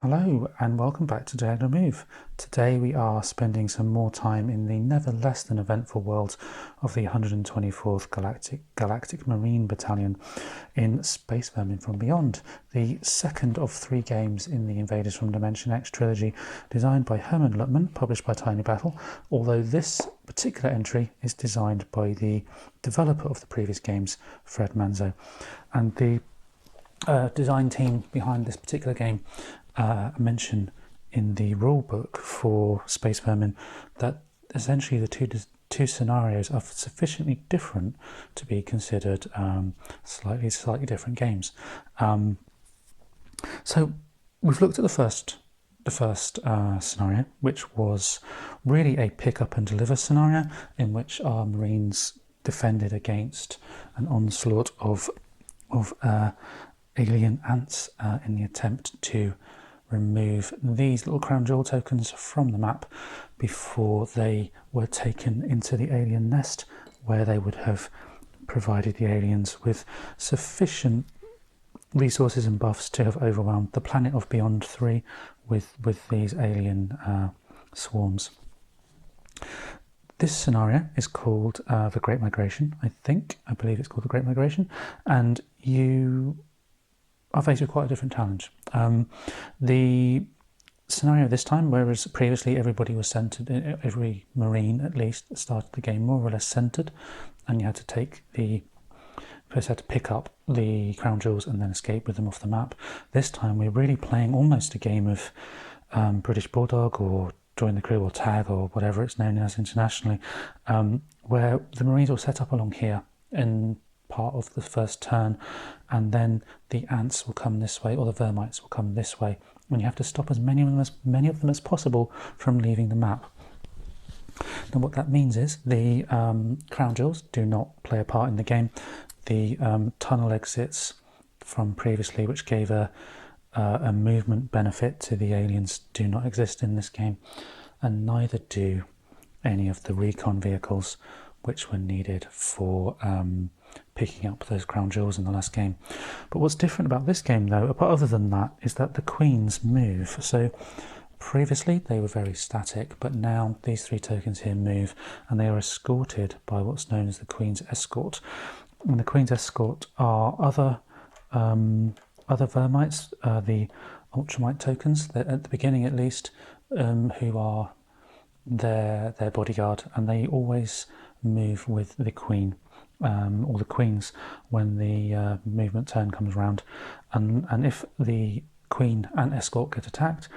Hello and welcome back to Daily Move. Today we are spending some more time in the never less than eventful world of the 124th Galactic Marine Battalion in Space Vermin from Beyond, the second of three games in the Invaders from Dimension X trilogy, designed by Herman Luttmann, published by Tiny Battle, although this particular entry is designed by the developer of the previous games, Fred Manzo. And the design team behind this particular game mention in the rulebook for Space Vermin that essentially the two scenarios are sufficiently different to be considered slightly different games. So we've looked at the first scenario, which was really a pick up and deliver scenario in which our Marines defended against an onslaught of alien ants in the attempt to remove these little crown jewel tokens from the map before they were taken into the alien nest, where they would have provided the aliens with sufficient resources and buffs to have overwhelmed the planet of Beyond 3 with these alien swarms. This scenario is called the Great Migration, I believe it's called the Great Migration, and you are faced with quite a different challenge. The scenario this time, whereas previously everybody was centered, every Marine at least started the game more or less centered, and you had to first had to pick up the crown jewels and then escape with them off the map. This time we're really playing almost a game of British Bulldog or Join the Crew or Tag or whatever it's known as internationally, where the Marines will set up along here in part of the first turn, and then the ants will come this way, or the vermites will come this way, and you have to stop as many of them as possible from leaving the map. Now what that means is the crown jewels do not play a part in the game. The tunnel exits from previously, which gave a movement benefit to the aliens, do not exist in this game, and neither do any of the recon vehicles which were needed for picking up those crown jewels in the last game. But what's different about this game, though, other than that, is that the queens move. So previously they were very static, but now these three tokens here move, and they are escorted by what's known as the Queen's Escort. And the Queen's Escort are other vermites, the ultramite tokens, at the beginning at least, who are their bodyguard, and they always move with the Queen, or the Queens, when the movement turn comes round. And if the Queen and Escort get attacked,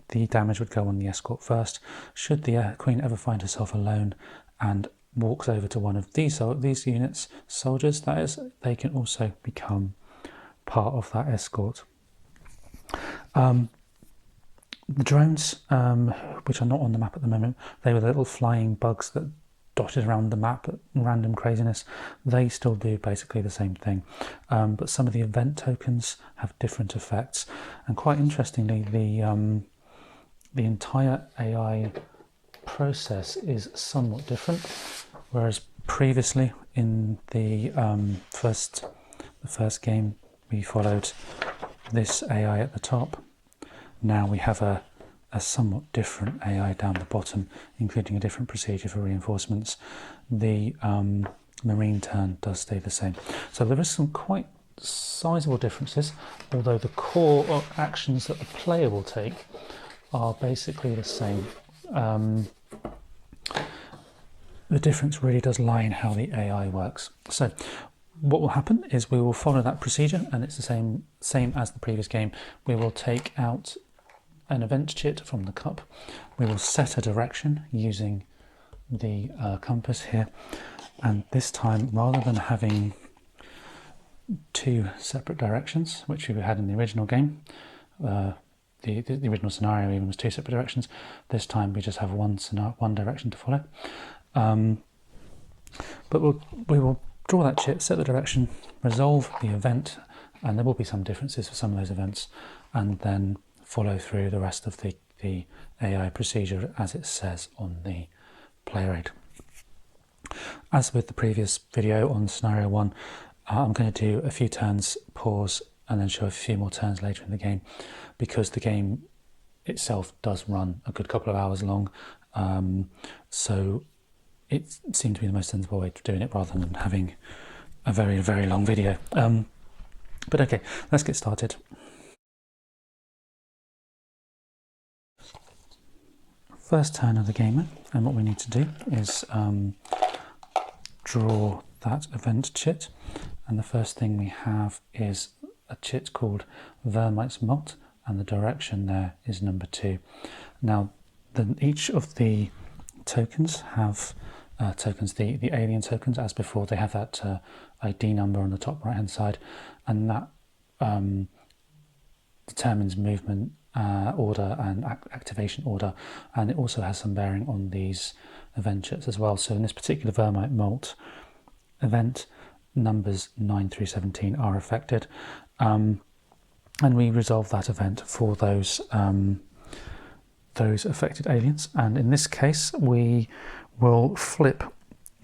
the damage would go on the Escort first. Should the Queen ever find herself alone and walks over to one of these units, soldiers that is, they can also become part of that escort. The drones, which are not on the map at the moment, they were little flying bugs that dotted around the map at random craziness. They still do basically the same thing, but some of the event tokens have different effects, and quite interestingly, the entire AI process is somewhat different. Whereas previously in the first game we followed this AI at the top, now we have a somewhat different AI down the bottom, including a different procedure for reinforcements. The Marine turn does stay the same. So there is some quite sizable differences, although the core actions that the player will take are basically the same. The difference really does lie in how the AI works. So what will happen is we will follow that procedure, and it's the same as the previous game. We will take out an event chit from the cup. We will set a direction using the compass here, and this time, rather than having two separate directions, which we had in the original game, the original scenario even was two separate directions, this time we just have one direction to follow. But we will draw that chip, set the direction, resolve the event, and there will be some differences for some of those events, and then follow through the rest of the AI procedure as it says on the player aid. As with the previous video on scenario 1, I'm going to do a few turns, pause, and then show a few more turns later in the game, because the game itself does run a good couple of hours long. So it seemed to be the most sensible way of doing it, rather than having a very, very long video. But okay, let's get started. First turn of the game, and what we need to do is draw that event chit, and the first thing we have is a chit called Vermin's Molt, and the direction there is number 2. Now, each of the tokens have the alien tokens, as before. They have that ID number on the top right hand side, and that determines movement order and activation order, and it also has some bearing on these event chits as well. So in this particular Vermin Molt event, numbers 9 through 17 are affected, and we resolve that event for those affected aliens. And in this case, we will flip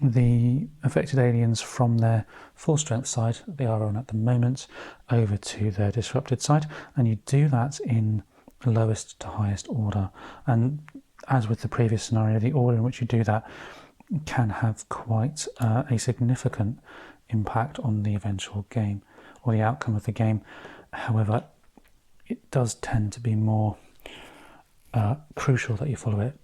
the affected aliens from their full strength side that they are on at the moment over to their disrupted side, and you do that in lowest to highest order. And as with the previous scenario, the order in which you do that can have quite a significant impact on the eventual game or the outcome of the game. However, it does tend to be more crucial that you follow it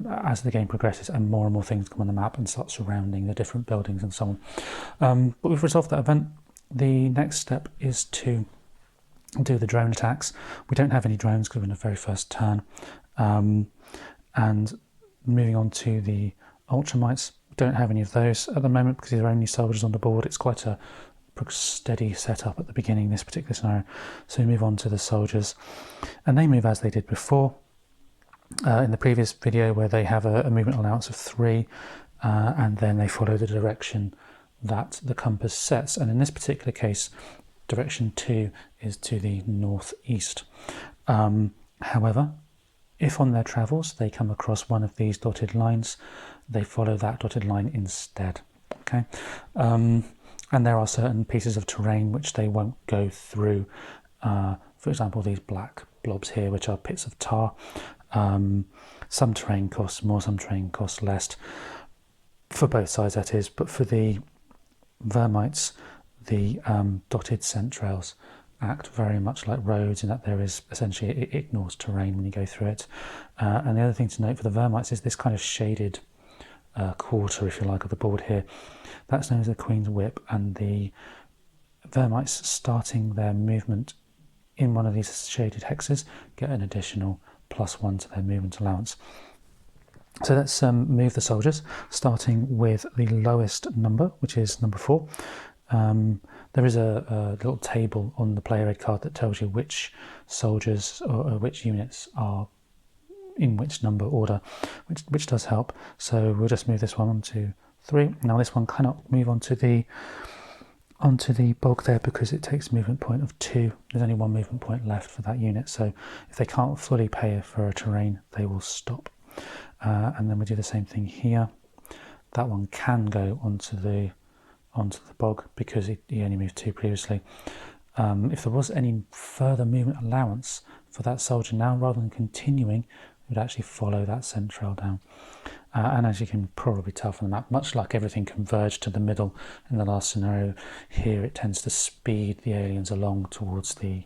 as the game progresses and more things come on the map and start surrounding the different buildings and so on. But we've resolved that event. The next step is to do the drone attacks. We don't have any drones because we're in the very first turn. And moving on to the ultramites, we don't have any of those at the moment because these are only soldiers on the board. It's quite a steady setup at the beginning, this particular scenario. So we move on to the soldiers, and they move as they did before. In the previous video, where they have a movement allowance of 3, and then they follow the direction that the compass sets. And in this particular case, direction 2 is to the northeast. However, if on their travels they come across one of these dotted lines, they follow that dotted line instead. Okay, and there are certain pieces of terrain which they won't go through. For example, these black blobs here, which are pits of tar. Some terrain costs more, some terrain costs less, for both sides that is. But for the Vermites, the dotted scent trails act very much like roads in that there is essentially, it ignores terrain when you go through it. And the other thing to note for the Vermites is this kind of shaded quarter, if you like, of the board here. That's known as the Queen's Whip, and the Vermites starting their movement in one of these shaded hexes get an additional +1 to their movement allowance. So let's move the soldiers, starting with the lowest number, which is number 4. There is a little table on the player aid card that tells you which soldiers or which units are in which number order, which does help. So we'll just move this one on to 3. Now this one cannot move onto the bog there because it takes movement point of 2. There's only 1 movement point left for that unit, so if they can't fully pay for a terrain, they will stop. And then we do the same thing here. That one can go onto the bog because he only moved 2 previously. If there was any further movement allowance for that soldier now, rather than continuing, we would actually follow that scent trail down. And as you can probably tell from the map, much like everything converged to the middle in the last scenario, here it tends to speed the aliens along towards the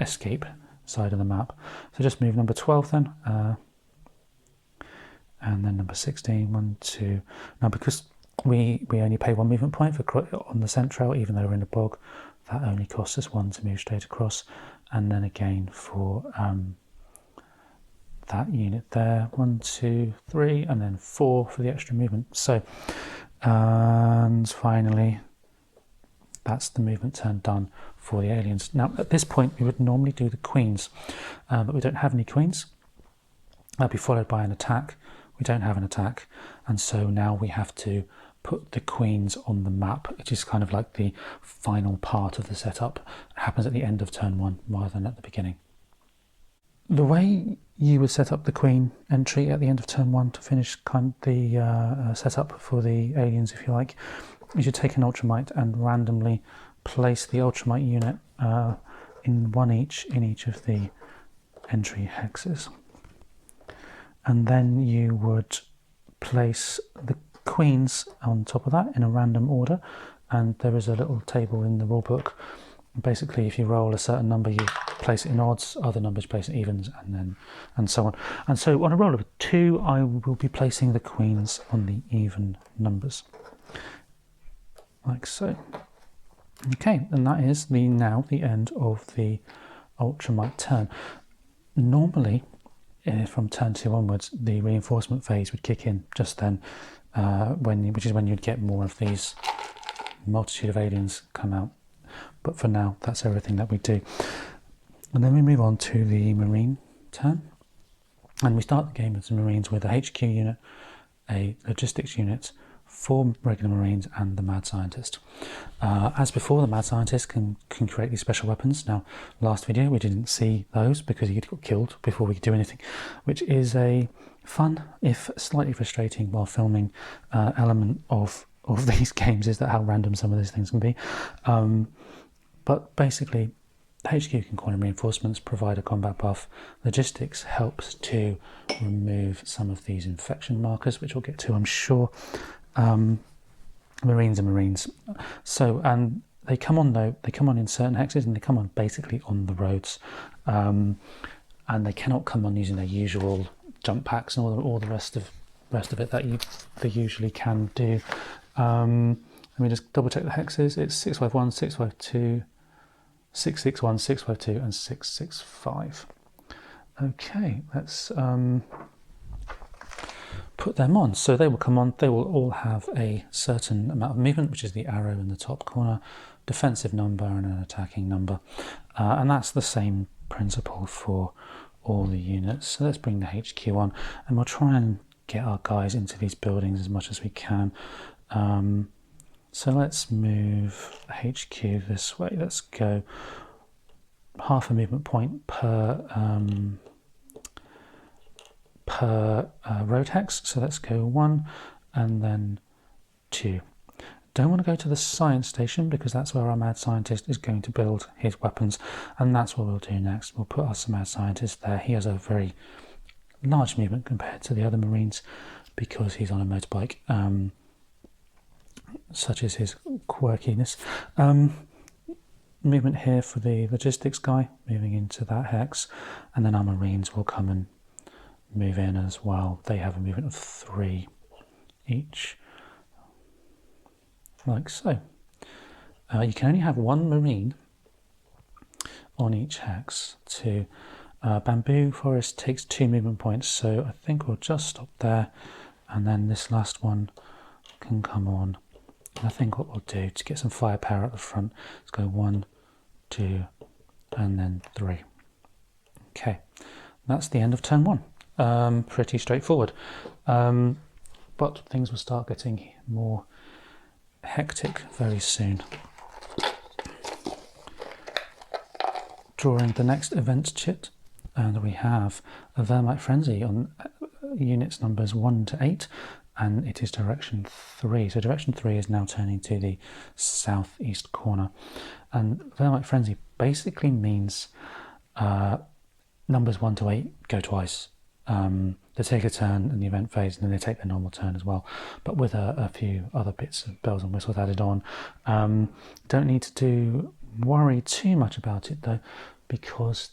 escape side of the map. So just move number 12 then, and then number 16, 1, 2. Now because we only pay 1 movement point on the scent trail, even though we're in the bog, that only costs us 1 to move straight across, and then again for that unit there, 1, 2, 3, and then 4 for the extra movement. So, and finally, that's the movement turn done for the aliens. Now, at this point, we would normally do the queens, but we don't have any queens. That'll be followed by an attack. We don't have an attack, and so now we have to put the queens on the map, which is kind of like the final part of the setup. It happens at the end of turn 1 rather than at the beginning. The way you would set up the queen entry at the end of turn 1 to finish kind of the setup for the aliens, if you like, is you take an ultramite and randomly place the Ultramite unit in one each in each of the entry hexes. And then you would place the queens on top of that in a random order, and there is a little table in the rulebook. Basically, if you roll a certain number, you place it in odds, other numbers place in evens, and so on. And so on a roll of 2, I will be placing the queens on the even numbers, like so. Okay, and that is now the end of the Ultramite turn. Normally, from turn 2 onwards, the reinforcement phase would kick in just then, which is when you'd get more of these multitude of aliens come out. But for now, that's everything that we do. And then we move on to the Marine turn. And we start the game as the Marines with a HQ unit, a logistics unit, 4 regular Marines, and the Mad Scientist. As before, the Mad Scientist can create these special weapons. Now, last video we didn't see those because he got killed before we could do anything, which is a fun, if slightly frustrating while filming, element of these games, is that how random some of these things can be. But basically, HQ can call in reinforcements, provide a combat buff. Logistics helps to remove some of these infection markers, which we'll get to, I'm sure. Marines are Marines. So, and they come on in certain hexes, and they come on basically on the roads. And they cannot come on using their usual jump packs and all the rest of it that they usually can do. Let me just double check the hexes. It's 651, 652, 661, 652, and 665. Okay, let's put them on. So they will come on. They will all have a certain amount of movement, which is the arrow in the top corner, defensive number, and an attacking number. And that's the same principle for all the units. So let's bring the HQ on, and we'll try and get our guys into these buildings as much as we can. So let's move HQ this way. Let's go half a movement point per road hex. So let's go 1 and then 2. Don't want to go to the science station because that's where our Mad Scientist is going to build his weapons, and that's what we'll do next. We'll put our Mad Scientist there. He has a very large movement compared to the other Marines because he's on a motorbike. Such is his quirkiness. Movement here for the logistics guy, moving into that hex, and then our Marines will come and move in as well. They have a movement of 3 each, like so. You can only have 1 Marine on each hex. Bamboo Forest takes 2 movement points, so I think we'll just stop there, and then this last one can come on. And I think what we'll do to get some firepower at the front is go 1, 2, and then 3. Okay, that's the end of turn 1. Pretty straightforward, but things will start getting more hectic very soon. Drawing the next event chit, and we have a Vermite Frenzy on units numbers 1 to 8. And it is direction 3. So direction 3 is now turning to the southeast corner. And Vermite Frenzy basically means numbers 1 to 8 go twice. They take a turn in the event phase, and then they take their normal turn as well, but with a few other bits of bells and whistles added on. Don't need to worry too much about it though, because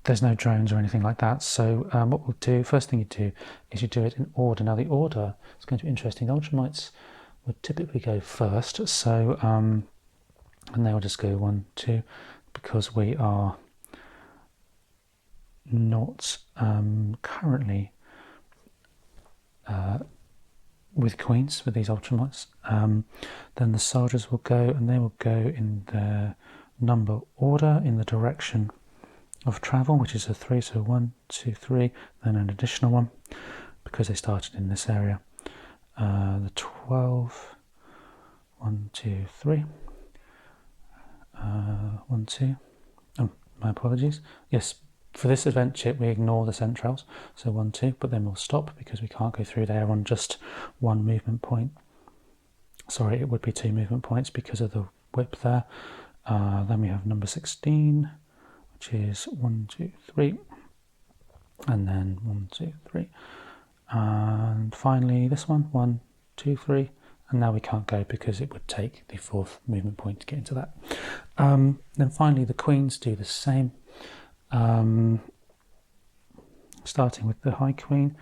there's no drones or anything like that. So what we'll do, first thing you do is you do it in order. Now the order is going to be interesting. The Ultramites would typically go first, so and they will just go 1, 2, because we are not currently with queens with these Ultramites. Then the soldiers will go, and they will go in their number order in the direction of travel, which is a 3, so 1, 2, 3, then an additional one because they started in this area. The 12, 1, 2, 3, 1, 2. Oh, my apologies. Yes, for this event chip, we ignore the centrals, so 1, 2, but then we'll stop because we can't go through there on just one movement point. Sorry, it would be 2 movement points because of the whip there. Then we have number 16, which is 1, 2, 3, and then 1, 2, 3. And finally this one, 1, 2, 3, and now we can't go because it would take the 4th movement point to get into that. Then finally the queens do the same. Starting with the high queen,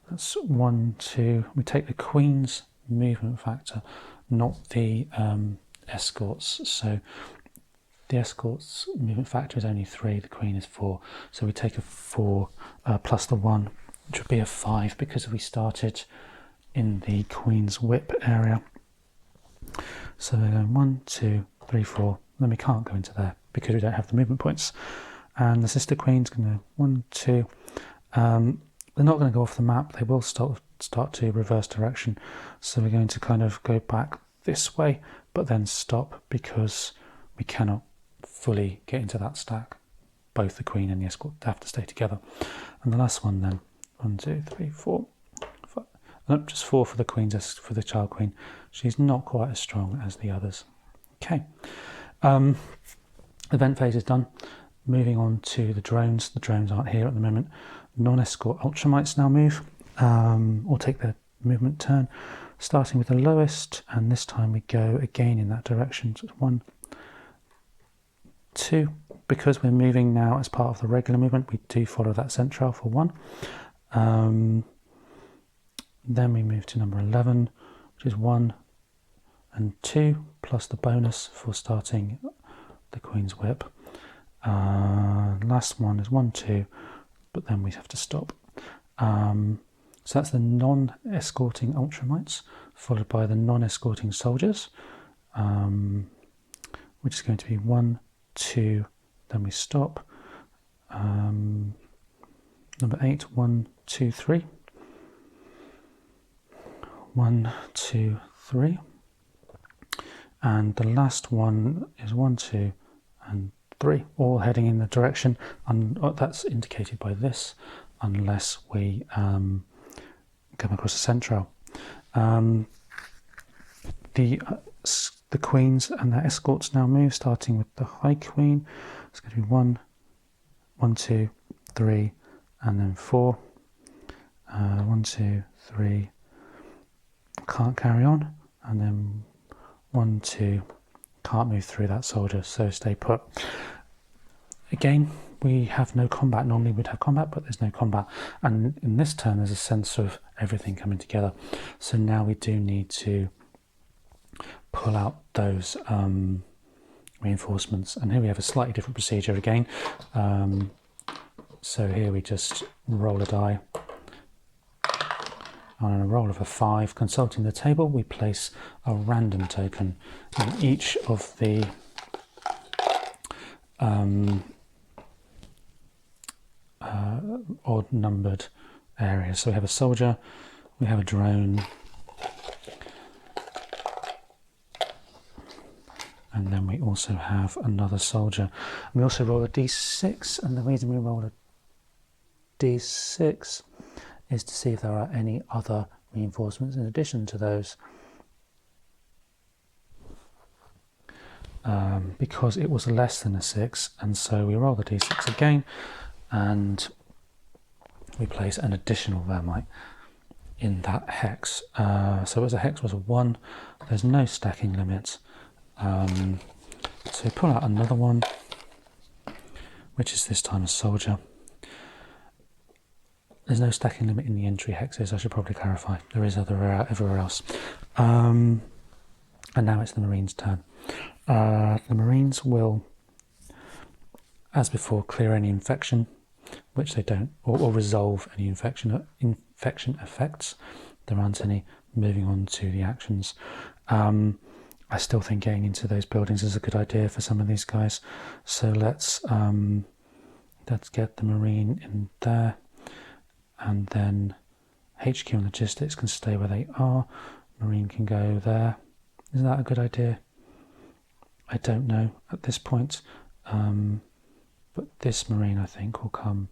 that's 1, 2. We take the queen's movement factor, not the escorts. So the escort's movement factor is only 3, the queen is 4. So we take a 4 plus the 1, which would be a 5 because we started in the queen's whip area. So we're going 1, 2, 3, 4. Then we can't go into there because we don't have the movement points. And the sister queen's going to 1, 2. They're not going to go off the map. They will start to reverse direction. So we're going to kind of go back this way, but then stop because we cannot fully get into that stack. Both the queen and the escort have to stay together. And the last one then, 1, 2, 3, 4, 5. Nope, just 4 for the queen's, for the child queen. She's not quite as strong as the others. Okay. Event phase is done. Moving on to the drones. The drones aren't here at the moment. Non-escort ultramites now move, or take their movement turn, starting with the lowest, and this time we go again in that direction. So it's 1, 2. Because we're moving now as part of the regular movement, we do follow that central for 1. Then we move to number 11, which is 1 and 2, plus the bonus for starting the queen's whip. Last one is 1, 2, but then we have to stop. So that's the non-escorting ultramites, followed by the non-escorting soldiers, which is going to be 1, 2, then we stop. Number 8, 1, 2, 3. 1, 2, 3. And the last one is 1, 2, and 3, all heading in the direction, and that's indicated by this, unless we come across a central. The queens and their escorts now move, starting with the high queen. It's going to be 1, 1, 2, 3, and then 4. 1, 2, 3. Can't carry on, and then 1, 2. Can't move through that soldier, so stay put. Again, we have no combat. Normally we'd have combat, but there's no combat. And in this turn, there's a sense of everything coming together. So now we do need to pull out those reinforcements. And here we have a slightly different procedure again. So here we just roll a die. On a roll of a 5, consulting the table, we place a random token in each of the odd numbered areas. So we have a soldier, we have a drone, and then we also have another soldier. And we also roll a d6, and the reason we roll a d6 is to see if there are any other reinforcements in addition to those. Because it was less than a 6, and so we roll the d6 again, and we place an additional Vermite in that hex. So as a hex was a 1, there's no stacking limit. So pull out another one, which is this time a soldier. There's no stacking limit in the entry hexes, I should probably clarify. There is everywhere else. And now it's the Marines' turn. The Marines will, as before, clear any infection, which they don't, or resolve any infection effects. There aren't any. Moving on to the actions. I still think getting into those buildings is a good idea for some of these guys. So let's get the Marine in there. And then HQ and logistics can stay where they are. Marine can go there. Is that a good idea? I don't know at this point. but this Marine I think will come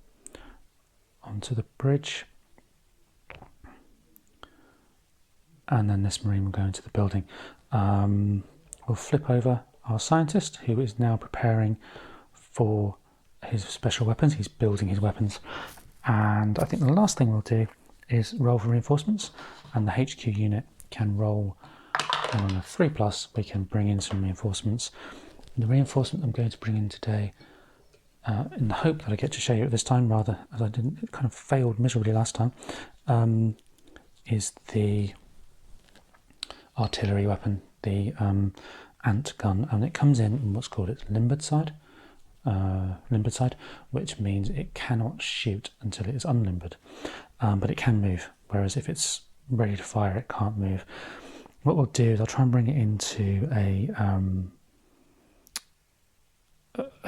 onto the bridge, and then this Marine will go into the building. We'll flip over our scientist, who is now preparing for his special weapons. He's building his weapons, and I think the last thing we'll do is roll for reinforcements, and the HQ unit can roll, and on a 3+, we can bring in some reinforcements. The reinforcement I'm going to bring in today, in the hope that I get to show you at this time, rather as I didn't, it kind of failed miserably last time, is the artillery weapon, the ant gun, and it comes in what's called its limbered side, which means it cannot shoot until it is unlimbered, but it can move, whereas if it's ready to fire it can't move. What we'll do is I'll try and bring it into a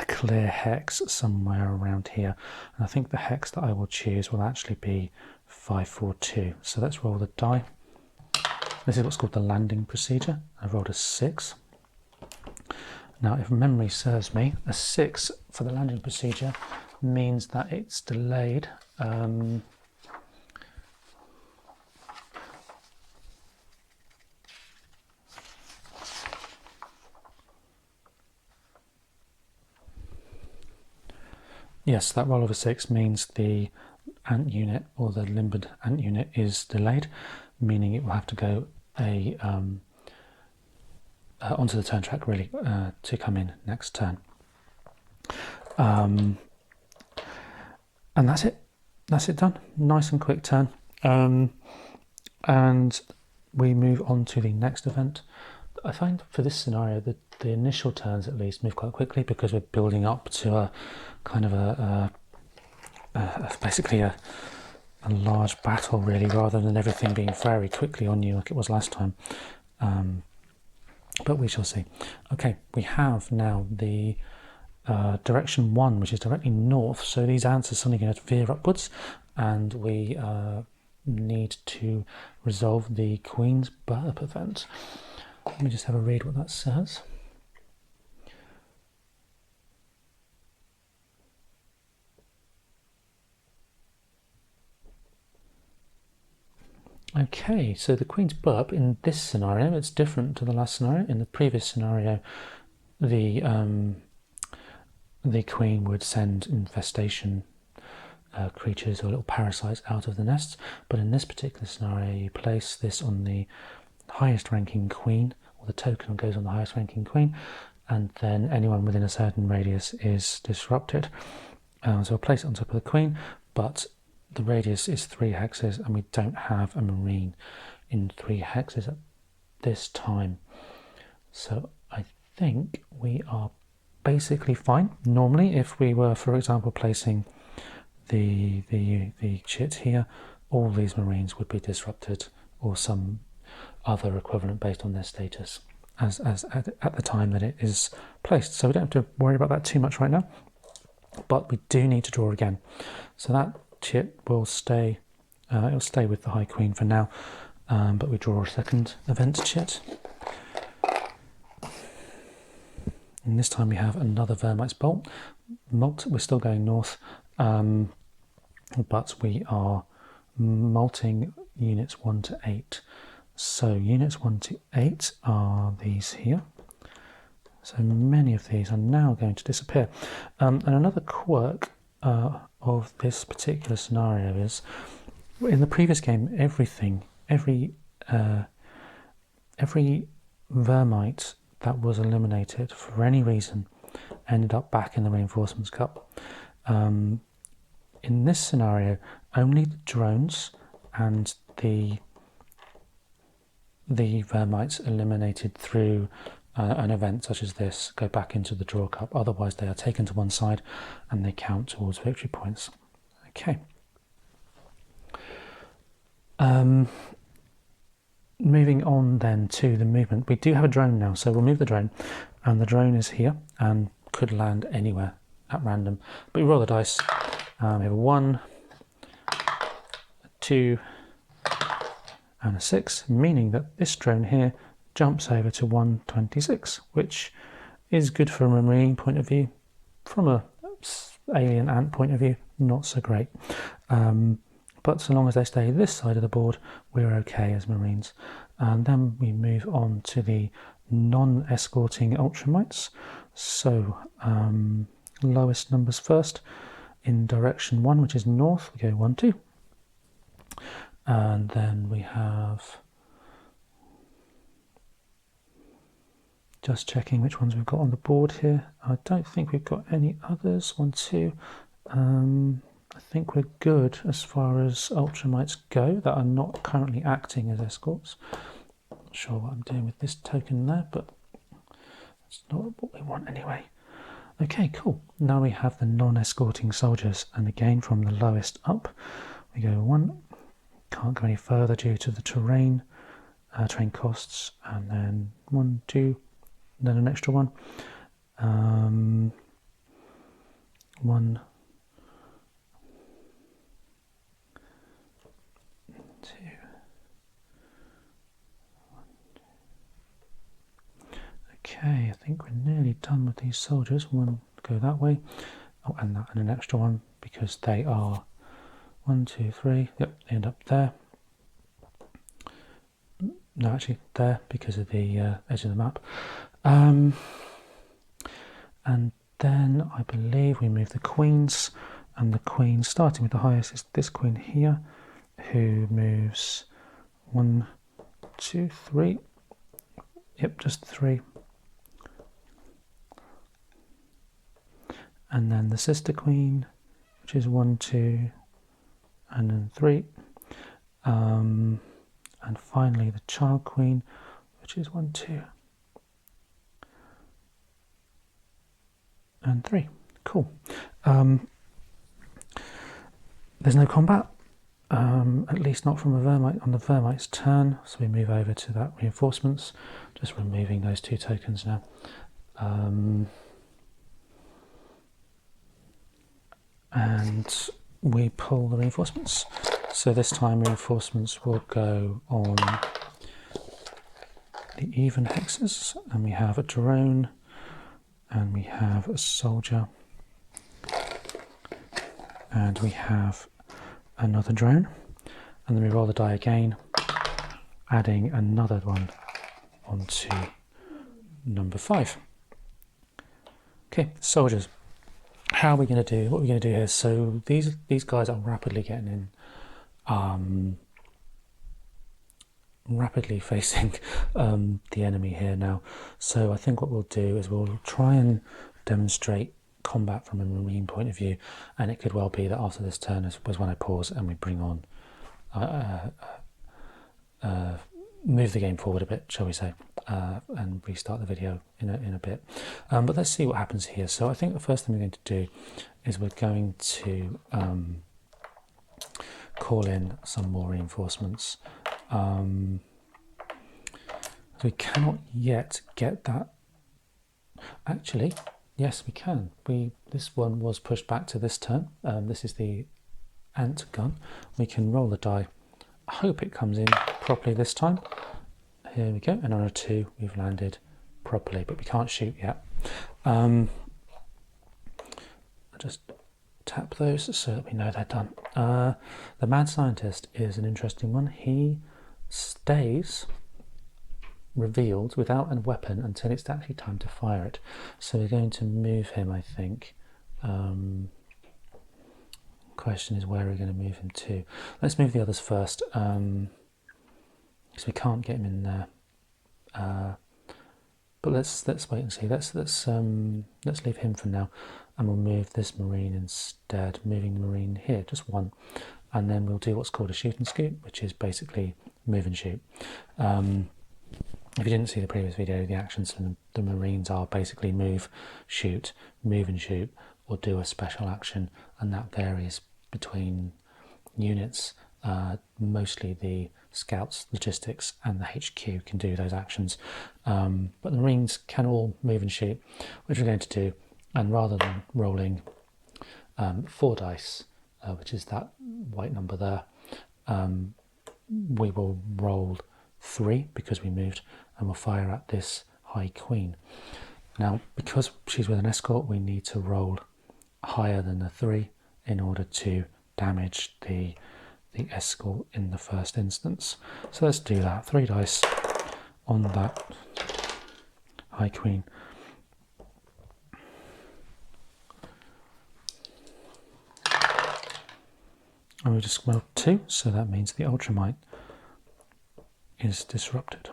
clear hex somewhere around here, and I think the hex that I will choose will actually be 542. So let's roll the die. This is what's called the landing procedure. I've rolled a 6. Now, if memory serves me, a 6 for the landing procedure means that it's delayed. Yes, that roll of a 6 means the ant unit, or the limbered ant unit, is delayed, meaning it will have to go onto the turn track really to come in next turn. And that's it. That's it done. Nice and quick turn. And we move on to the next event. I find for this scenario that the initial turns at least move quite quickly, because we're building up to a kind of basically a large battle really, rather than everything being very quickly on you like it was last time. But we shall see. Okay, we have now the direction 1, which is directly north, so these ants are suddenly going to veer upwards, and we need to resolve the Queen's Burp event. Let me just have a read what that says. Okay, so the Queen's Burp in this scenario, it's different to the last scenario. In the previous scenario, the Queen would send infestation creatures or little parasites out of the nests, but in this particular scenario, you place this on the highest ranking Queen, or the token goes on the highest ranking Queen, and then anyone within a certain radius is disrupted. So I'll place it on top of the Queen, but the radius is 3 hexes, and we don't have a Marine in 3 hexes at this time. So I think we are basically fine. Normally, if we were, for example, placing the chit here, all these Marines would be disrupted, or some other equivalent based on their status as at the time that it is placed. So we don't have to worry about that too much right now, but we do need to draw again. So that chit will stay, it'll stay with the High Queen for now, but we draw a second event chit. And this time we have another Vermite's Bolt. We're still going north, but we are molting units 1 to 8. So units 1 to 8 are these here. So many of these are now going to disappear. And another quirk of this particular scenario is, in the previous game, every Vermite that was eliminated for any reason ended up back in the Reinforcements Cup. In this scenario, only the drones and the Vermites eliminated through an event such as this go back into the draw cup. Otherwise, they are taken to one side and they count towards victory points. Okay. Moving on then to the movement. We do have a drone now, so we'll move the drone, and the drone is here and could land anywhere at random. But we roll the dice. We have a 1, a 2, and a 6, meaning that this drone here jumps over to 126, which is good from a Marine point of view. From a alien ant point of view, not so great. But so long as they stay this side of the board, we're okay as Marines. And then we move on to the non-escorting ultramites. So lowest numbers first. In direction 1, which is north, we go 1, 2. And then we have, just checking which ones we've got on the board here. I don't think we've got any others. 1, 2. I think we're good as far as ultramites go that are not currently acting as escorts. Not sure what I'm doing with this token there, but that's not what we want anyway. Okay, cool. Now we have the non-escorting soldiers, and again from the lowest up, we go 1. Can't go any further due to the terrain costs, and then 1, 2, then an extra 1. 1, 2. Okay, I think we're nearly done with these soldiers. 1 go that way. Oh, and that, and an extra 1 because they are 1, 2, 3. Yep, they end up there. No, actually there because of the edge of the map. And then I believe we move the queens, and the queen, starting with the highest, is this queen here, who moves 1, 2, 3. Yep, just 3. And then the sister queen, which is 1, 2, and then 3. And finally the child queen, which is 1, 2, and 3. Cool. There's no combat, at least not from a Vermite on the Vermite's turn, so we move over to that reinforcements, just removing those 2 tokens now. And we pull the reinforcements. So this time reinforcements will go on the even hexes, and we have a drone, and we have a soldier, and we have another drone, and then we roll the die again, adding another one onto number 5. Okay, soldiers. How are we going to do? What are we going to do here? So these guys are rapidly getting in, rapidly facing the enemy here now. So I think what we'll do is we'll try and demonstrate combat from a Marine point of view, and it could well be that after this turn was when I pause and we bring on move the game forward a bit, shall we say, and restart the video in a bit. But let's see what happens here. So I think the first thing we're going to do is we're going to call in some more reinforcements. We cannot yet get that. Actually, yes, we can. This one was pushed back to this turn. This is the ant gun. We can roll the die. I hope it comes in properly this time. Here we go, and on a 2 we've landed properly, but we can't shoot yet. I'll just tap those so that we know they're done. The mad scientist is an interesting one. He stays revealed without a weapon until it's actually time to fire it. So we're going to move him, I think. Question is where we're going to move him to. Let's move the others first, because we can't get him in there. But let's wait and see. Let's leave him for now, and we'll move this Marine instead. Moving the Marine here, just 1, and then we'll do what's called a shoot and scoot, which is basically move and shoot. If you didn't see the previous video, the actions from the Marines are basically move, shoot, move and shoot, or do a special action, and that varies between units. Mostly the scouts, logistics, and the HQ can do those actions, but the Marines can all move and shoot, which we're going to do. And rather than rolling 4 dice, which is that white number there, we will roll 3 because we moved, and we'll fire at this High Queen. Now, because she's with an escort, we need to roll higher than the 3 in order to damage the escort in the first instance. So let's do that. 3 dice on that High Queen. And we just rolled 2, so that means the Ultramite is disrupted.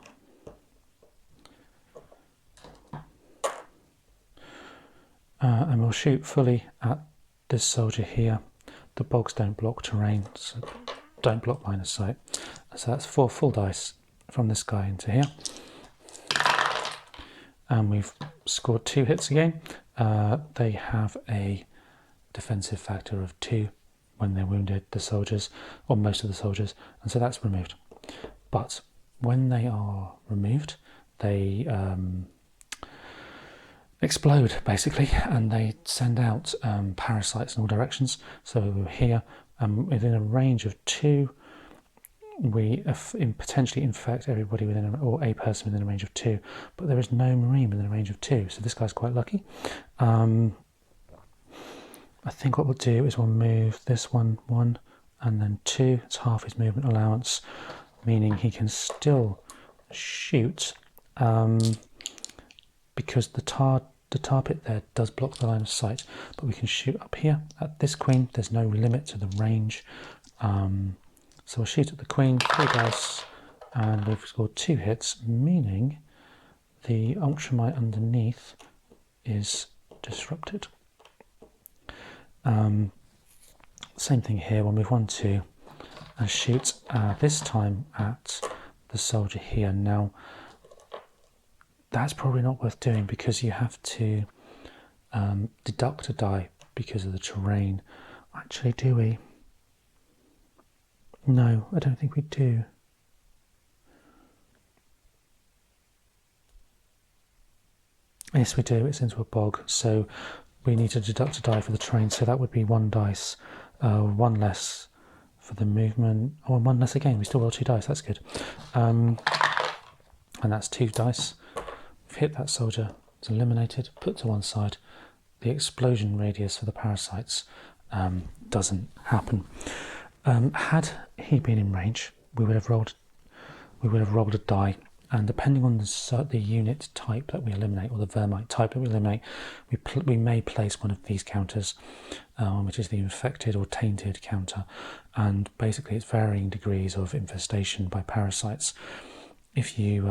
And we'll shoot fully at this soldier here. The bogs don't block terrain, so don't block line of sight. So that's 4 full dice from this guy into here. And we've scored 2 hits again. They have a defensive factor of 2 when they're wounded, the soldiers, or most of the soldiers, and so that's removed. But when they are removed, they explode basically, and they send out parasites in all directions. So we're here, within a range of 2, we potentially infect everybody within, or a person within a range of 2, but there is no Marine within a range of 2, so this guy's quite lucky. I think what we'll do is we'll move this one, and then 2. It's half his movement allowance, meaning he can still shoot, because the tar pit there does block the line of sight, but we can shoot up here at this Queen. There's no limit to the range. So we'll shoot at the Queen, 3 dice, and we've scored 2 hits, meaning the Ultramite underneath is disrupted. Same thing here, we'll move 1, 2, and shoot this time at the soldier here. Now, that's probably not worth doing because you have to deduct a die because of the terrain. Actually, do we? No, I don't think we do. Yes, we do. It's into a bog, so we need to deduct a die for the terrain. So that would be 1 dice, 1 less for the movement. Oh, and 1 less again. We still roll 2 dice. That's good. And that's 2 dice. We've hit that soldier. It's eliminated. Put to one side. The explosion radius for the parasites doesn't happen. Had he been in range, we would have rolled a die, and depending on the unit type that we eliminate, or the Vermite type that we eliminate, we may place one of these counters, which is the infected or tainted counter, and basically it's varying degrees of infestation by parasites. If you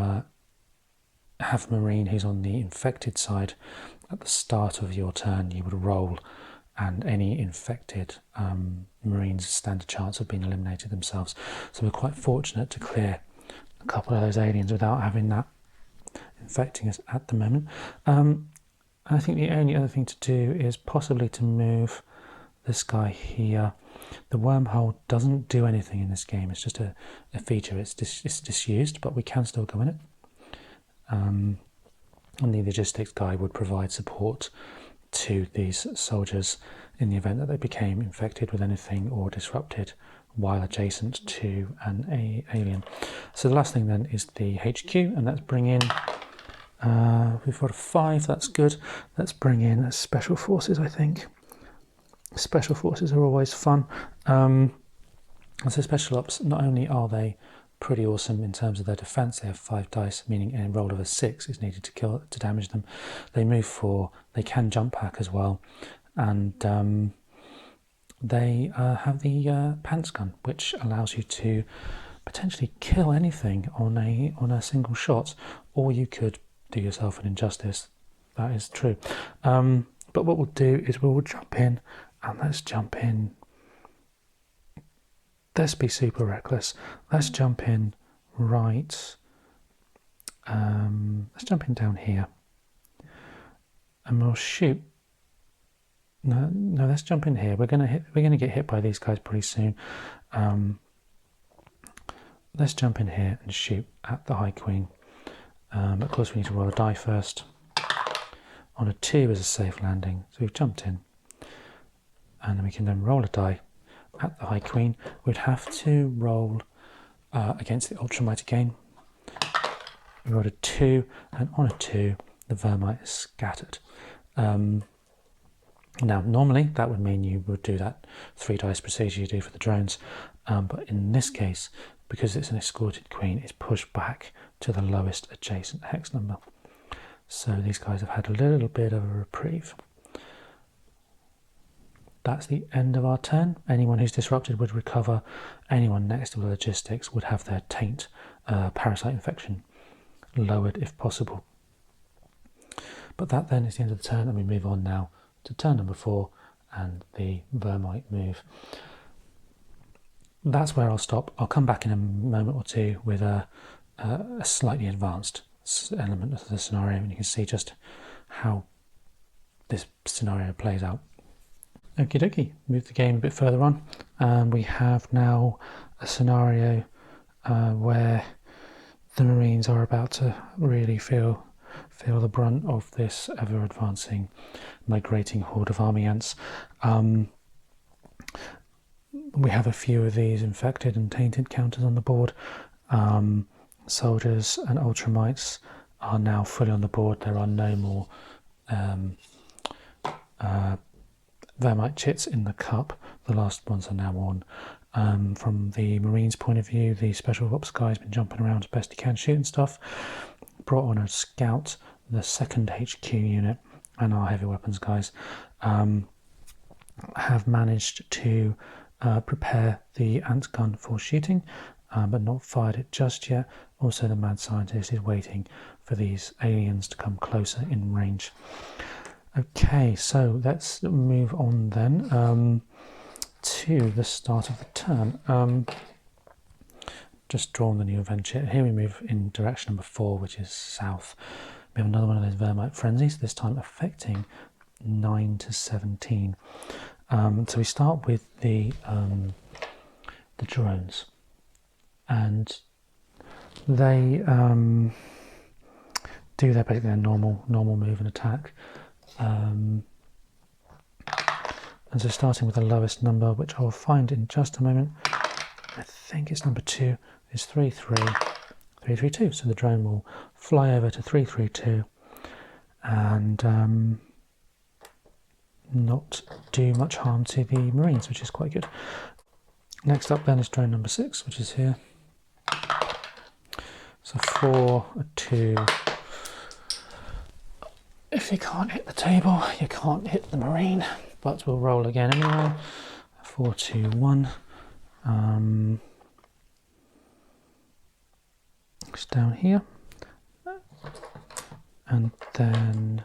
have a Marine who's on the infected side, at the start of your turn you would roll, and any infected Marines stand a chance of being eliminated themselves. So we're quite fortunate to clear a couple of those aliens without having that infecting us at the moment. I think the only other thing to do is possibly to move this guy here. The wormhole doesn't do anything in this game. It's just a feature. It's disused, but we can still go in it. And the logistics guy would provide support to these soldiers in the event that they became infected with anything or disrupted while adjacent to an alien. So the last thing then is the HQ, and let's bring in, we've got a 5, that's good. Let's bring in Special Forces, I think. Special Forces are always fun. And so Special Ops, not only are they pretty awesome in terms of their defense, they have 5 dice, meaning a roll of a 6 is needed to damage them. They move 4, they can jump pack as well, and they have the pants gun, which allows you to potentially kill anything on a single shot, or you could do yourself an injustice. That is true. But what we'll do is we'll jump in, and let's jump in. Let's be super reckless. Let's jump in right. Let's jump in down here, and we'll shoot. No, let's jump in here. We're gonna get hit by these guys pretty soon. Let's jump in here and shoot at the High Queen. Of course, we need to roll a die first. On a 2 is a safe landing, so we've jumped in, and then we can then roll a die at the High Queen. We'd have to roll against the Ultramite again. We rolled a 2, and on a 2, the Vermite is scattered. Now, normally that would mean you would do that 3 dice procedure you do for the drones, but in this case, because it's an escorted queen, it's pushed back to the lowest adjacent hex number. So these guys have had a little bit of a reprieve. That's the end of our turn. Anyone who's disrupted would recover. Anyone next to the logistics would have their taint parasite infection lowered if possible. But that then is the end of the turn, and we move on now to turn number 4 and the Vermite move. That's where I'll stop. I'll come back in a moment or two with a slightly advanced element of the scenario, and you can see just how this scenario plays out. Okie dokie, move the game a bit further on, and we have now a scenario where the Marines are about to really feel the brunt of this ever advancing migrating horde of army ants. We have a few of these infected and tainted counters on the board. Soldiers and ultramites are now fully on the board. There are no more Vermite chits in the cup. The last ones are now on. From the Marines' point of view, the special ops guy's been jumping around as best he can, shooting stuff. Brought on a scout, the 2nd HQ unit, and our heavy weapons guys have managed to prepare the ant gun for shooting, but not fired it just yet. Also, the mad scientist is waiting for these aliens to come closer in range. Okay, so let's move on then to the start of the turn. Just drawn the new adventure. Here we move in direction number 4, which is south. We have another one of those Vermite frenzies, this time affecting 9 to 17. So we start with the drones, and they do basically their normal move and attack. And so starting with the lowest number, which I'll find in just a moment. I think it's number 2. Is 332. So the drone will fly over to 332 and not do much harm to the Marines, which is quite good. Next up then is drone number 6, which is here. So 4, a 2. If you can't hit the table, you can't hit the Marine, but we'll roll again anyway. 4, 2, 1. It's down here, and then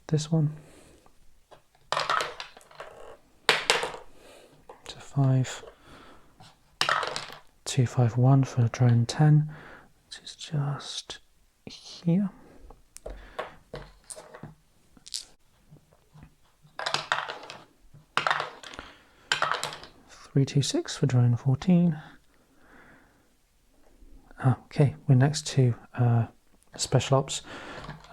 this one to 5, 2, 5, 1 for drone 10, which is just here. 3, 2, 6 for drone 14. Okay, we're next to special ops.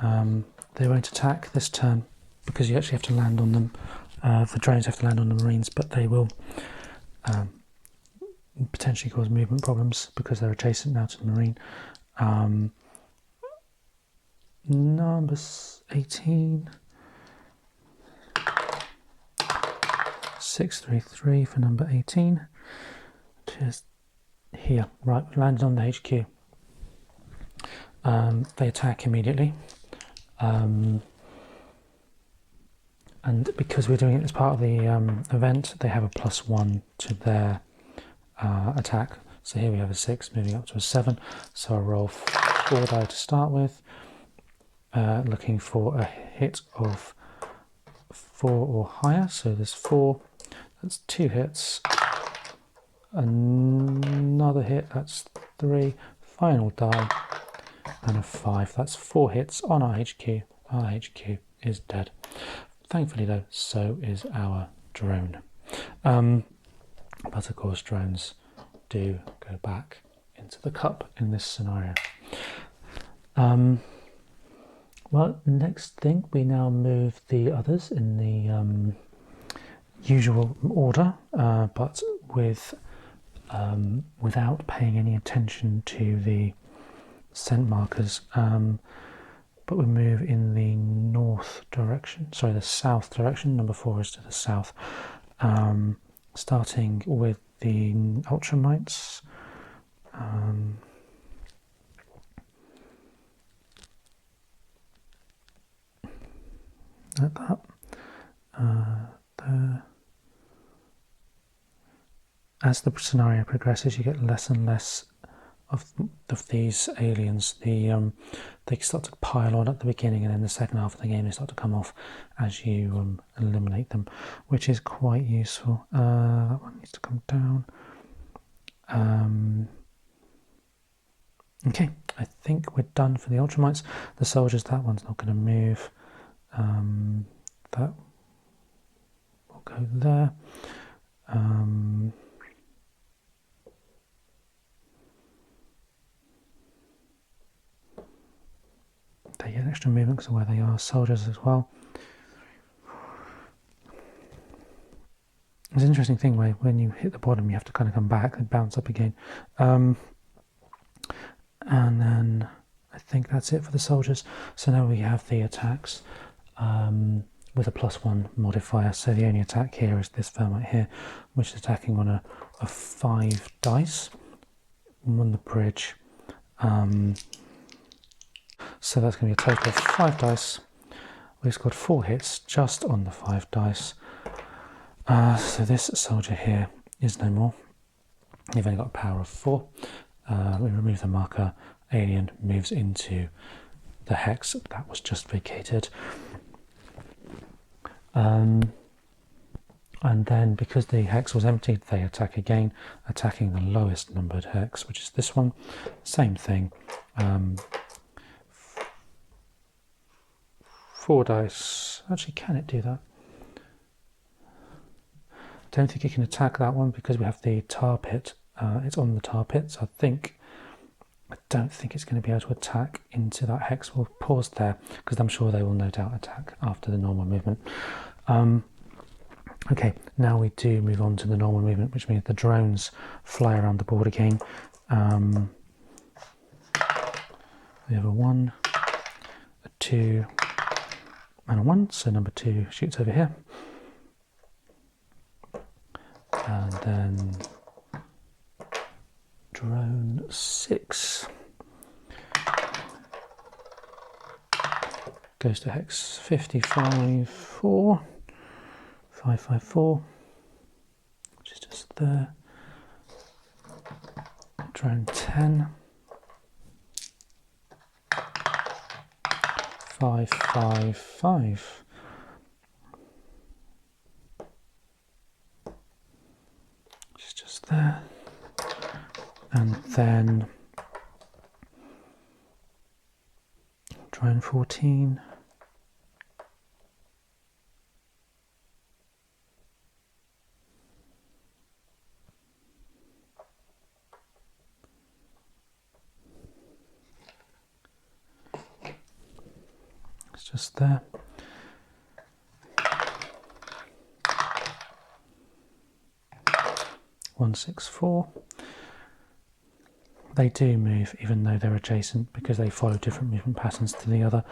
They won't attack this turn because you actually have to land on them. The drones have to land on the Marines, but they will potentially cause movement problems because they're adjacent now to the Marine. Number 18. 633 for number 18. Just here, right, landed on the HQ. They attack immediately. And because we're doing it as part of the event, they have a +1 to their attack. So here we have a 6 moving up to a 7. So I'll roll 4 die to start with, looking for a hit of 4 or higher. So there's 4, that's 2 hits. Another hit, that's 3. Final die, and a 5. That's 4 hits on our HQ. Our HQ is dead. Thankfully though, so is our drone. But of course drones do go back into the cup in this scenario. Well, next thing, we now move the others in the usual order, but without paying any attention to the scent markers. but we move in the north direction, sorry, the south direction. Number 4 is to the south. Starting with the ultramites. Like that. There. As the scenario progresses, you get less and less of these aliens. They start to pile on at the beginning, and in the second half of the game they start to come off as you eliminate them, which is quite useful. That one needs to come down. Okay, I think we're done for the ultramites. The soldiers, that one's not going to move. That will go there. They get extra movement because of where they are. Soldiers as well. It's an interesting thing where when you hit the bottom you have to kind of come back and bounce up again. And then I think that's it for the soldiers. So now we have the attacks with a +1 modifier. So the only attack here is this Vermite here, which is attacking on a 5 dice on the bridge. So that's going to be a total of 5 dice. We've scored 4 hits just on the 5 dice. So this soldier here is no more. You've only got a power of 4. We remove the marker. Alien moves into the hex that was just vacated. And then because the hex was emptied, they attack again, attacking the lowest numbered hex, which is this one. Same thing. 4 dice. Actually, can it do that? Don't think it can attack that one because we have the tar pit. It's on the tar pit, so I don't think it's going to be able to attack into that hex. We'll pause there because I'm sure they will no doubt attack after the normal movement. Okay, now we do move on to the normal movement, which means the drones fly around the board again. We have a 1, a 2, and a 1. So number 2 shoots over here. And then drone 6 goes to hex 554, 554, which is just there. Drone 10, 555. Just there, and then drone 14, it's just there. (164). They do move even though they're adjacent because they follow different movement patterns to the other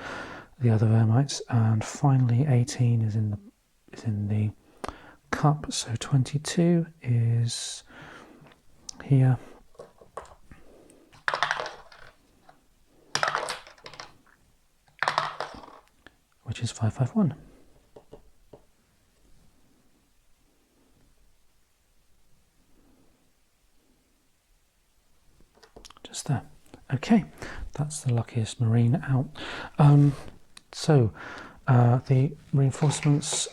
Vermites. And finally 18 is in the cup, so 22 is here. Which is 551. Just there. Okay, that's the luckiest Marine out. So the reinforcements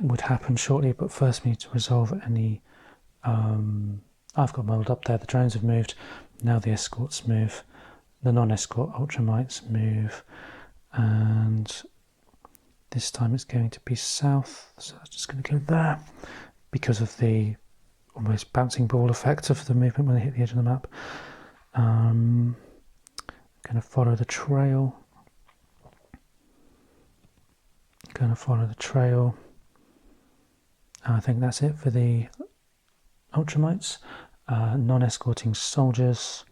would happen shortly, but first we need to resolve any... I've got muddled up there. The drones have moved. Now the escorts move. The non-escort ultramites move. And this time it's going to be south. So that's just going to go there because of the almost bouncing ball effect of the movement when they hit the edge of the map. Going to follow the trail. I think that's it for the ultramites. Non-escorting soldiers.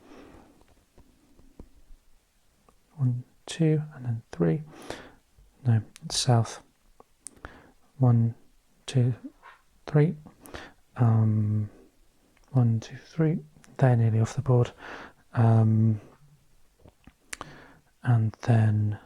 2, and then 3. No, it's south. 1, 2, 3. 1, 2, 3. They're nearly off the board. And then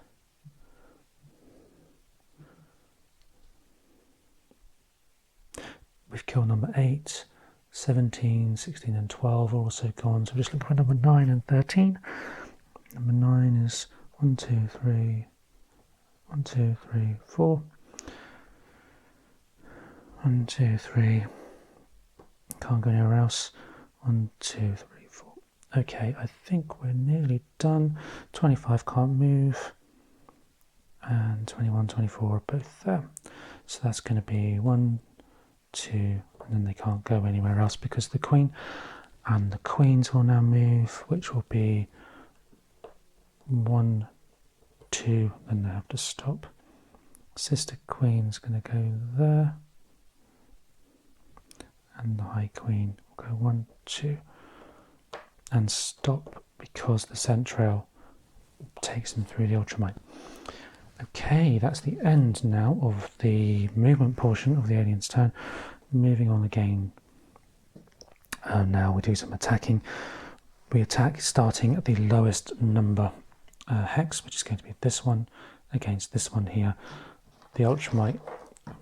we've killed number 8, 17, 16 and 12 are also gone. So we're just looking for number 9 and 13. Number 9 is 1, 2, 3, 1, 2, 3, 4. 1, 2, 3. Can't go anywhere else. 1, 2, 3, 4. Okay, I think we're nearly done. 25 can't move. And 21, 24 are both there. So that's going to be 1, 2, and then they can't go anywhere else because of the queen. And the queens will now move, which will be 1, 2, and they have to stop. Sister queen's going to go there. And the high queen will go 1, 2, and stop because the scent trail takes them through the ultramite. Okay, that's the end now of the movement portion of the alien's turn. Moving on again. Now we do some attacking. We attack starting at the lowest number hex, which is going to be this one against this one here. The ultramite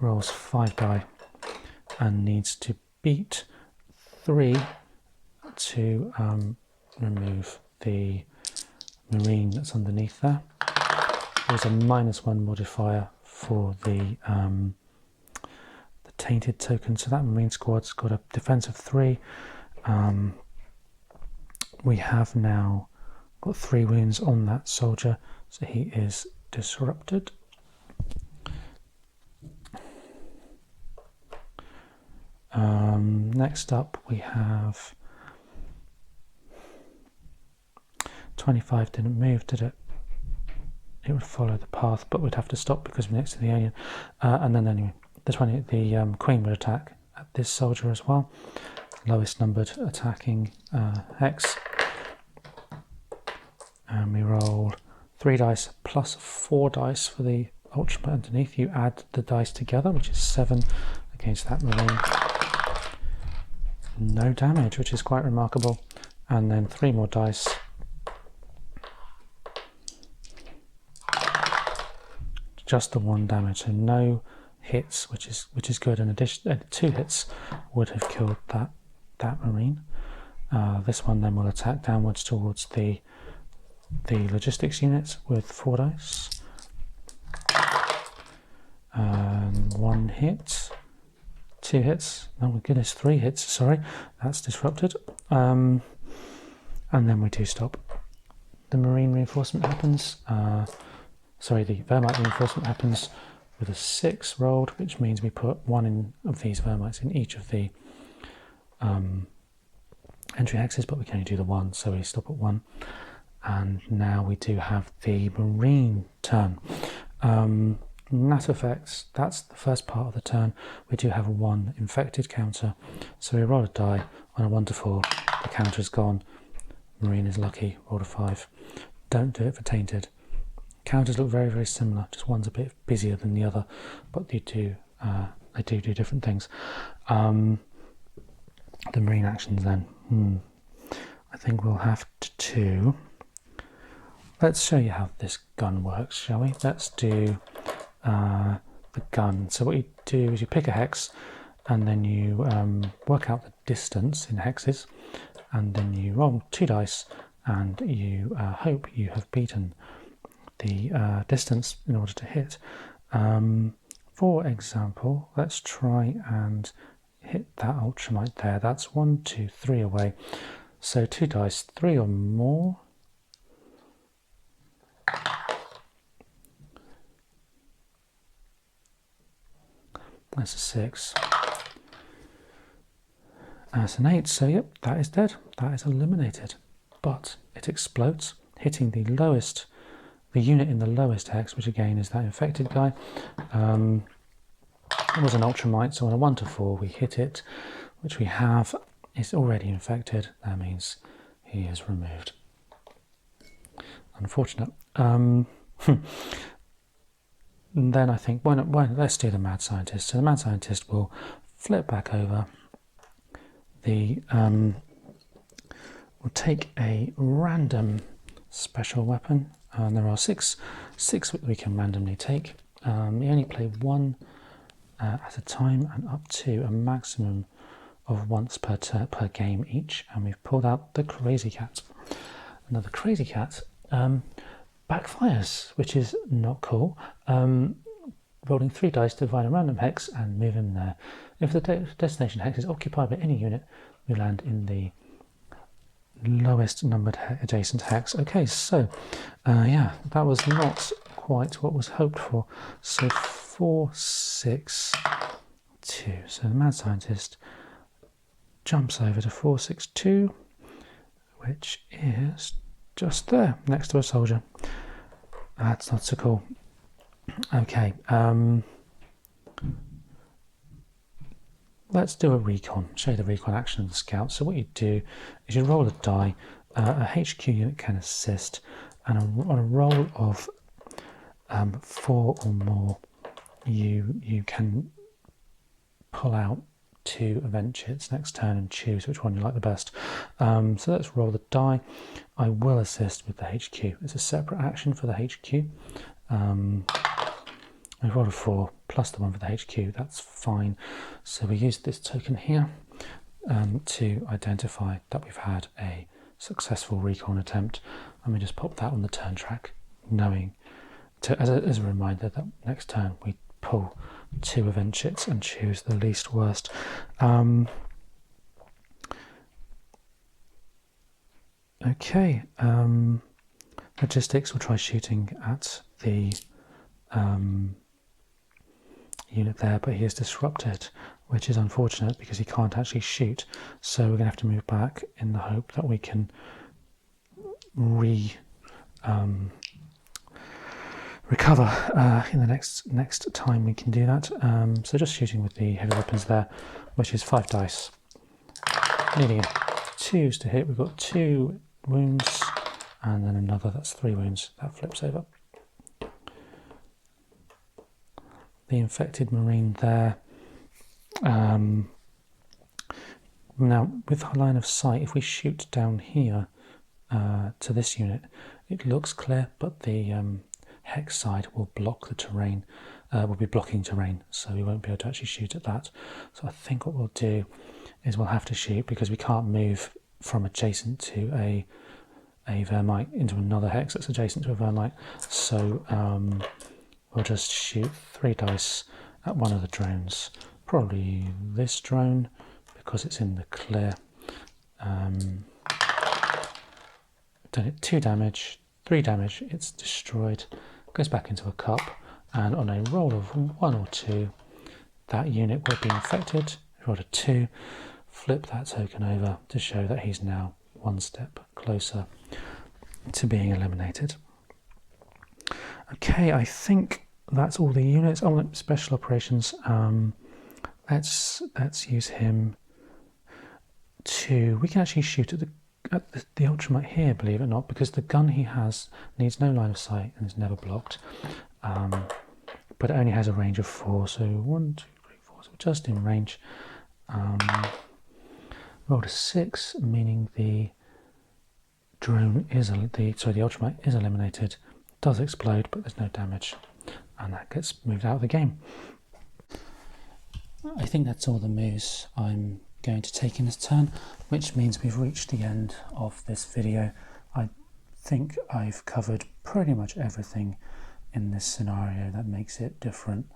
rolls 5 die and needs to beat 3 to remove the marine that's underneath there. There's a -1 modifier for the tainted token, so that marine squad's got a defense of 3. We have now got 3 wounds on that soldier, so he is disrupted. Next up we have 25 didn't move, did it? It would follow the path, but we'd have to stop because we're next to the alien. And then anyway, the queen would attack at this soldier as well. Lowest numbered attacking hex. And we roll 3 dice plus 4 dice for the ultimate underneath. You add the dice together, which is 7 against that marine. No damage, which is quite remarkable. And then 3 more dice. Just the 1 damage, so no hits, which is good. In addition, 2 hits would have killed that marine. This one then will attack downwards towards the logistics units with 4 dice. And 1 hit, 2 hits. Oh my goodness, 3 hits. Sorry, that's disrupted. And then we do stop. The marine reinforcement happens. The vermite reinforcement happens with a 6 rolled, which means we put 1 of these vermites in each of the entry hexes, but we can only do the 1, so we stop at 1. And now we do have the marine turn. Nat effects, that's the first part of the turn. We do have a 1 infected counter, so we roll a die. On a 1 to 4, the counter is gone. Marine is lucky, roll a 5. Don't do it for tainted. Counters look very, very similar, just one's a bit busier than the other, but they do different things. The marine actions then, I think we'll have to let's show you how this gun works, shall we? Let's do the gun. So what you do is you pick a hex and then you work out the distance in hexes, and then you roll 2 dice and you hope you have beaten the distance in order to hit. For example, let's try and hit that ultramite there. That's 1, 2, 3 away. So 2 dice, 3 or more. That's a 6. That's an 8. So yep, that is dead. That is eliminated. But it explodes, hitting the unit in the lowest hex, which again is that infected guy. It was an ultramite, so on a 1 to 4 we hit it, which we have. It's already infected. That means he is removed. unfortunate. And then I think, why not, let's do the mad scientist. So the mad scientist will flip back over. We'll take a random special weapon, and there are six that we can randomly take. We only play one at a time and up to a maximum of once per game each, and we've pulled out the Crazy Cat. Now the Crazy Cat backfires, which is not cool. Rolling 3 dice to find a random hex and move him there. If the destination hex is occupied by any unit, we land in the lowest numbered adjacent hex. Okay, so yeah, that was not quite what was hoped for. So 4, 6, 2. So the mad scientist jumps over to 4, 6, 2, which is just there next to a soldier. That's not so cool. Okay, let's do a recon, show you the recon action of the scout. So what you do is you roll a die, a HQ unit can assist, and on a roll of 4 or more, you can pull out 2 event chits next turn and choose which one you like the best. So let's roll the die. I will assist with the HQ. It's a separate action for the HQ. We've rolled a 4 plus the 1 for the HQ, that's fine. So we use this token here to identify that we've had a successful recon attempt, and we just pop that on the turn track, knowing as a reminder that next turn we pull 2 event chits and choose the least worst. Okay, logistics will try shooting at the unit there, but he is disrupted, which is unfortunate because he can't actually shoot. So we're going to have to move back in the hope that we can recover in the next time we can do that. So just shooting with the heavy weapons there, which is 5 dice, needing 2s to hit. We've got 2 wounds, and then another, that's 3 wounds. That flips over. The infected marine there. Now with line of sight, if we shoot down here to this unit, it looks clear, but the hex side will block the terrain, will be blocking terrain, so we won't be able to actually shoot at that. So I think what we'll do is we'll have to shoot, because we can't move from adjacent to a Vermite into another hex that's adjacent to a Vermite. So we'll just shoot 3 dice at one of the drones, probably this drone because it's in the clear. Done it 2 damage, 3 damage, it's destroyed, goes back into a cup, and on a roll of 1 or 2, that unit will be infected. Roll a 2, flip that token over to show that he's now 1 step closer to being eliminated. Okay, I think that's all the units. Oh, special operations. Let's use him to. We can actually shoot at the ultramite here, believe it or not, because the gun he has needs no line of sight and is never blocked. But it only has a range of 4, so 1, 2, 3, 4, so just in range. Rolled a 6, meaning the drone is the ultramite is eliminated. Does explode, but there's no damage, and that gets moved out of the game. I think that's all the moves I'm going to take in this turn, which means we've reached the end of this video. I think I've covered pretty much everything in this scenario that makes it different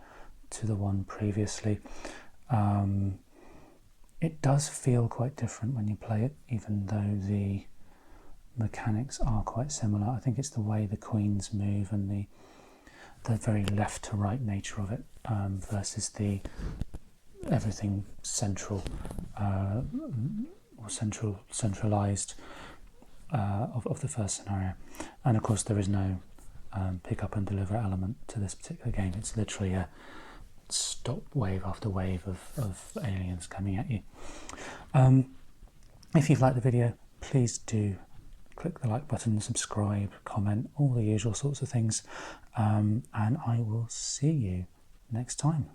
to the one previously. It does feel quite different when you play it, even though the mechanics are quite similar. I think it's the way the queens move and the very left to right nature of it versus the everything central or centralized of the first scenario. And of course there is no pick up and deliver element to this particular game. It's literally a stop wave after wave of aliens coming at you. If you've liked the video, please do click the like button, subscribe, comment, all the usual sorts of things, and I will see you next time.